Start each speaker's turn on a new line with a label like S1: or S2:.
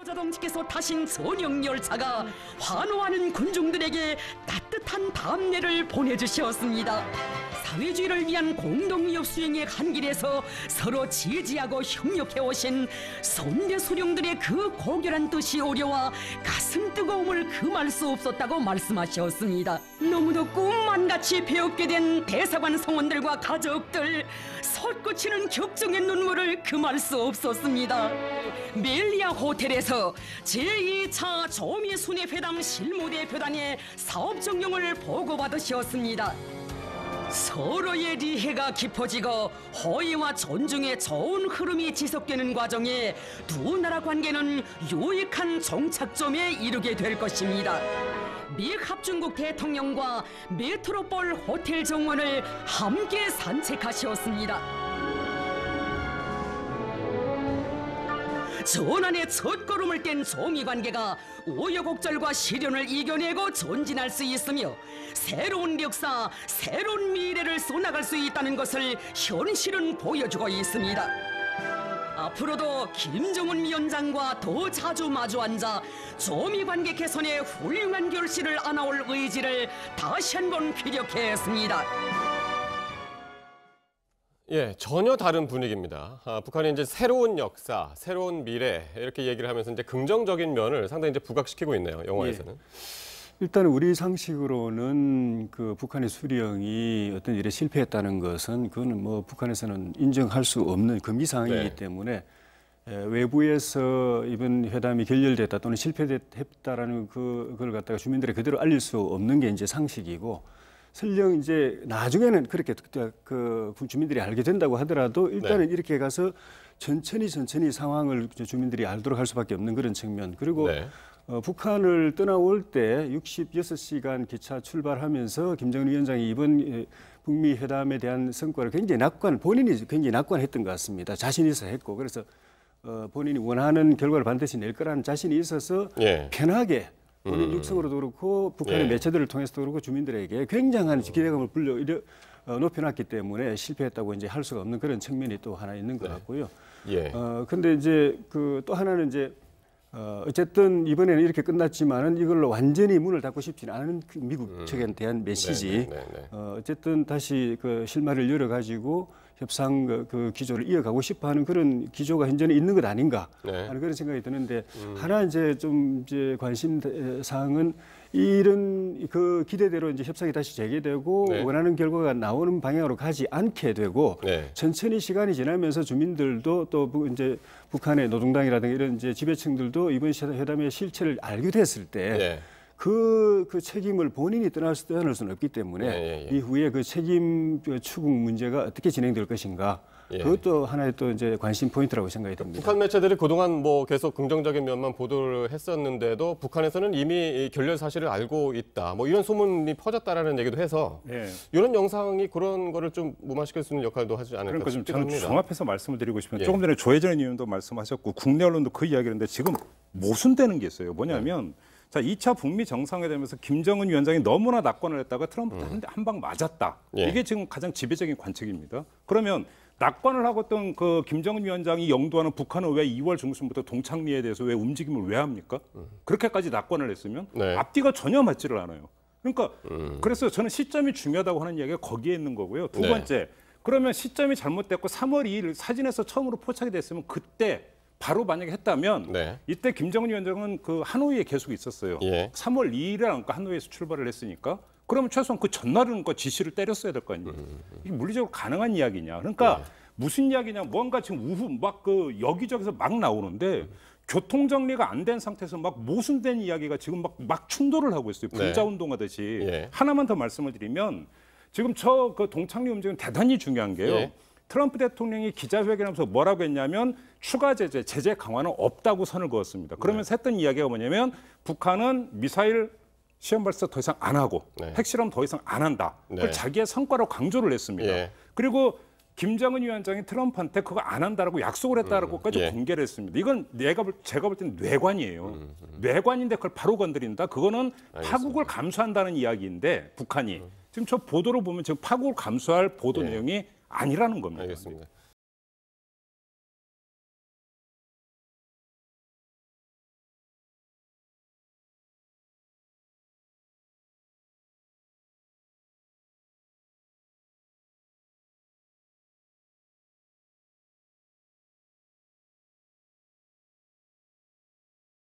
S1: 자동차께서 타신 전용 열차가 환호하는 군중들에게 따뜻한 답례를 보내주셨습니다. 사회주의를 위한 공동위협 수행의 한 길에서 서로 지지하고 협력해 오신 선대 소령들의 그 고결한 뜻이 오려와 가슴 뜨거움을 금할 수 없었다고 말씀하셨습니다. 너무도 꿈만같이 배웠게 된 대사관 성원들과 가족들, 솟구치는 격정의 눈물을 금할 수 없었습니다. 멜리아 호텔에서 제2차 조미순회회담 실무대표단의 사업 정령을 보고받으셨습니다. 서로의 리해가 깊어지고 호의와 존중의 좋은 흐름이 지속되는 과정에 두 나라 관계는 유익한 종착점에 이르게 될 것입니다. 미 합중국 대통령과 메트로폴 호텔 정원을 함께 산책하셨습니다. 전환의 첫걸음을 뗀 조미관계가 우여곡절과 시련을 이겨내고 전진할 수 있으며 새로운 역사, 새로운 미래를 써나갈 수 있다는 것을 현실은 보여주고 있습니다. 앞으로도 김정은 위원장과 더 자주 마주 앉아 조미관계 개선에 훌륭한 결실을 안아올 의지를 다시 한번 피력했습니다.
S2: 예, 전혀 다른 분위기입니다. 북한이 이제 새로운 역사, 새로운 미래 이렇게 얘기를 하면서 이제 긍정적인 면을 상당히 이제 부각시키고 있네요. 영화에서는.
S3: 예. 일단 우리 상식으로는 그 북한의 수령이 어떤 일에 실패했다는 것은 그거는 뭐 북한에서는 인정할 수 없는 금기 사항이기 때문에 외부에서 이번 회담이 결렬됐다 또는 실패했다라는 그걸 갖다가 주민들에 그대로 알릴 수 없는 게 이제 상식이고. 설령 이제 나중에는 그렇게 그 주민들이 알게 된다고 하더라도 일단은 이렇게 가서 천천히 상황을 주민들이 알도록 할 수밖에 없는 그런 측면. 그리고 북한을 떠나올 때 66시간 기차 출발하면서 김정은 위원장이 이번 북미 회담에 대한 성과를 본인이 굉장히 낙관했던 것 같습니다. 자신이 있어 했고 그래서 본인이 원하는 결과를 반드시 낼 거라는 자신이 있어서 편하게 본인 육성으로도 그렇고 북한의 매체들을 통해서도 그렇고 주민들에게 굉장한 기대감을 높여놨기 때문에 실패했다고 이제 할 수가 없는 그런 측면이 또 하나 있는 것 같고요. 근데 이제 그 또 하나는 이제 어쨌든 이번에는 이렇게 끝났지만은 이걸로 완전히 문을 닫고 싶지는 않은 그 미국 측에 대한 메시지. 어쨌든 다시 그 실마리를 열어가지고 협상 그 기조를 이어가고 싶어하는 그런 기조가 현재는 있는 것 아닌가 하는 그런 생각이 드는데 하나 이제 좀 이제 관심 사항은 이런 그 기대대로 이제 협상이 다시 재개되고 원하는 결과가 나오는 방향으로 가지 않게 되고 천천히 시간이 지나면서 주민들도 또 이제 북한의 노동당이라든가 이런 이제 지배층들도 이번 회담의 실체를 알게 됐을 때 그 책임을 본인이 떠날 수는 없기 때문에 이후에 그 책임 추궁 문제가 어떻게 진행될 것인가 그것도 하나의 또 이제 관심 포인트라고 생각이 듭니다.
S2: 북한 매체들이 그동안 뭐 계속 긍정적인 면만 보도를 했었는데도 북한에서는 이미 결렬 사실을 알고 있다. 뭐 이런 소문이 퍼졌다라는 얘기도 해서 이런 영상이 그런 거를 좀 무마시킬 수 있는 역할도 하지 않을까
S4: 그러니까
S2: 싶기도
S4: 저는
S2: 합니다.
S4: 종합해서 말씀을 드리고 싶은데 조금 전에 조혜전 의원도 말씀하셨고 국내 언론도 그 이야기를 했는데 지금 모순되는 게 있어요. 뭐냐면 자, 2차 북미 정상회담에서 김정은 위원장이 너무나 낙관을 했다가 트럼프한테 한 방 맞았다. 이게 지금 가장 지배적인 관측입니다. 그러면 낙관을 하고 있던 그 김정은 위원장이 영도하는 북한은 왜 2월 중순부터 동창리에 대해서 왜 움직임을 왜 합니까? 그렇게까지 낙관을 했으면 앞뒤가 전혀 맞지를 않아요. 그러니까 그래서 저는 시점이 중요하다고 하는 이야기가 거기에 있는 거고요. 두 번째, 그러면 시점이 잘못됐고 3월 2일 사진에서 처음으로 포착이 됐으면 그때 바로 만약에 했다면 이때 김정은 위원장은 그 하노이에 계속 있었어요. 3월 2일에 하노이에서 출발을 했으니까 그러면 최소한 그 전날은 그 지시를 때렸어야 될 거 아니에요. 이게 물리적으로 가능한 이야기냐. 그러니까 무슨 이야기냐. 뭔가 지금 우후 막 그 여기저기서 막 나오는데 교통 정리가 안 된 상태에서 막 모순된 이야기가 지금 막 충돌을 하고 있어요. 불자 운동하듯이. 하나만 더 말씀을 드리면 지금 저 그 동창리 움직임은 대단히 중요한 게요. 트럼프 대통령이 기자회견하면서 뭐라고 했냐면 추가 제재 강화는 없다고 선을 그었습니다. 그러면서 했던 이야기가 뭐냐면 북한은 미사일 시험 발사 더 이상 안 하고 핵실험 더 이상 안 한다. 그걸 자기의 성과로 강조를 했습니다. 그리고 김정은 위원장이 트럼프한테 그거 안 한다라고 약속을 했다라고까지 공개를 했습니다. 이건 제가 볼 때는 뇌관이에요. 뇌관인데 그걸 바로 건드린다. 그거는 파국을 감수한다는 이야기인데 북한이 지금 저 보도로 보면 지금 파국을 감수할 보도 내용이 아니라는 겁니다.
S2: 알겠습니다.